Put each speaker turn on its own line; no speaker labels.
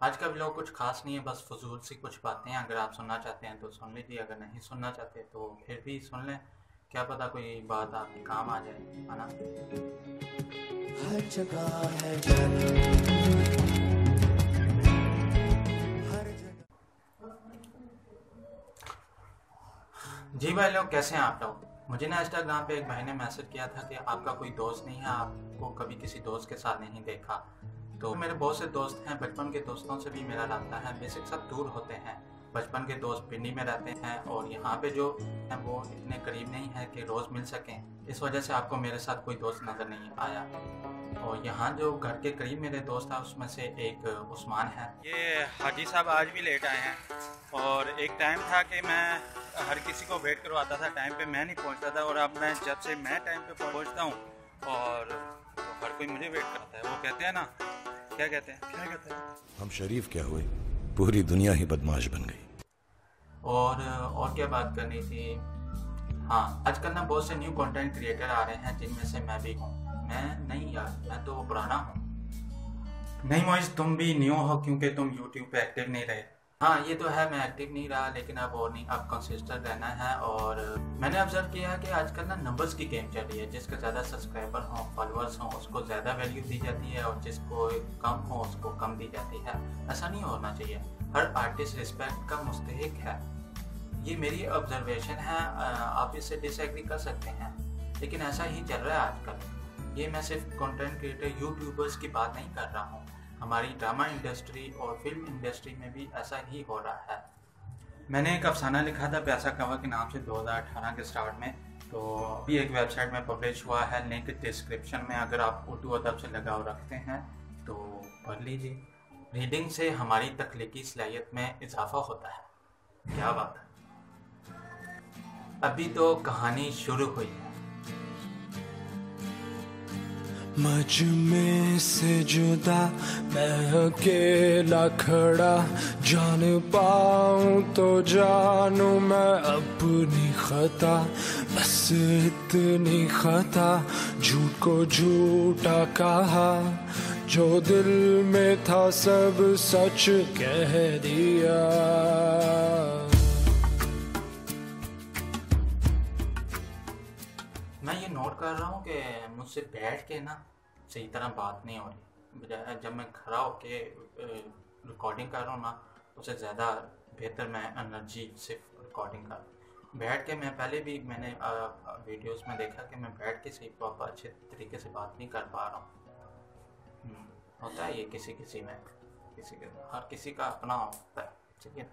आज का व्लॉग कुछ खास नहीं है, बस फजूल सी कुछ बातें हैं। अगर आप सुनना चाहते हैं तो सुन लीजिए, अगर नहीं सुनना चाहते तो फिर भी सुन लें। क्या पता कोई बात आपके काम आ जाए, है ना।
हर जगह है जादू, हर जगह।
जी भाई लोग, कैसे हैं आप लोग। मुझे ना इंस्टाग्राम पे एक भाई ने मैसेज किया था कि आपका कोई दोस्त नहीं है, आपको कभी किसी दोस्त के साथ नहीं देखा। तो मेरे बहुत से दोस्त हैं, बचपन के दोस्तों से भी मेरा रब्ता है। बेसिक सब दूर होते हैं। बचपन के दोस्त पिंडी में रहते हैं और यहाँ पे जो हैं वो इतने करीब नहीं है कि रोज़ मिल सकें। इस वजह से आपको मेरे साथ कोई दोस्त नज़र नहीं आया। और यहाँ जो घर के करीब मेरे दोस्त हैं उसमें से एक उस्मान है।
ये हाजी साहब आज भी लेट आए हैं। और एक टाइम था कि मैं हर किसी को वेट करवाता था, टाइम पे मैं नहीं पहुंचता था। और अब मैं जब से मैं टाइम पे पहुंचता हूं और तो हर कोई मुझे वेट करता है। वो कहते हैं ना, क्या कहते हैं
हम शरीफ क्या हुए, पूरी दुनिया ही बदमाश बन गई।
और क्या बात करनी थी। हाँ, आजकल ना बहुत से न्यू कंटेंट क्रिएटर आ रहे हैं जिनमें से मैं भी हूँ। मैं नहीं यार, मैं तो पुराना हूँ। नहीं मोइज, तुम भी न्यू हो क्योंकि तुम यूट्यूब पे एक्टिव नहीं रहे। हाँ ये तो है, मैं एक्टिव नहीं रहा, लेकिन अब और नहीं, अब कंसिस्टेंट रहना है। और मैंने ऑब्जर्व किया है कि आजकल ना नंबर्स की गेम चल रही है। जिसके ज़्यादा सब्सक्राइबर हों, फॉलोअर्स हों, उसको ज़्यादा वैल्यू दी जाती है और जिसको कम हो उसको कम दी जाती है। ऐसा नहीं होना चाहिए। हर आर्टिस्ट रिस्पेक्ट का मुस्तहिक है। ये मेरी ऑब्जर्वेशन है, आप इससे डिसएग्री कर सकते हैं, लेकिन ऐसा ही चल रहा है आजकल। ये मैं सिर्फ कंटेंट क्रिएटर यूट्यूबर्स की बात नहीं कर रहा हूँ, हमारी ड्रामा इंडस्ट्री और फिल्म इंडस्ट्री में भी ऐसा ही हो रहा है। मैंने एक अफसाना लिखा था प्यासा कहवा के नाम से 2018 के स्टार्ट में। तो अभी एक वेबसाइट में पब्लिश हुआ है, लिंक डिस्क्रिप्शन में। अगर आप उर्दू अदब से लगाव रखते हैं तो पढ़ लीजिए। रीडिंग से हमारी तख्लीकी सलाहियत में इजाफा होता है। क्या बात है। अभी तो कहानी शुरू हुई है।
मजमे से जुदा मैं अकेला खड़ा, जान पाऊं तो जानूं मैं अपनी खता। बस इतनी खता, झूठ को झूठा कहा, जो दिल में था सब सच कह दिया।
मैं ये नोट कर रहा हूँ कि मुझसे बैठ के ना सही तरह बात नहीं हो रही। बजाय जब मैं खड़ा होके रिकॉर्डिंग कर रहा हूँ ना, उससे ज़्यादा बेहतर मैं एनर्जी से रिकॉर्डिंग कर रहा हूँ। बैठ के मैं पहले भी मैंने वीडियोस में देखा कि मैं बैठ के सही प्रॉपर अच्छे तरीके से बात नहीं कर पा रहा हूँ। होता है ये किसी किसी में, हर किसी का अपना होता है। ठीक है।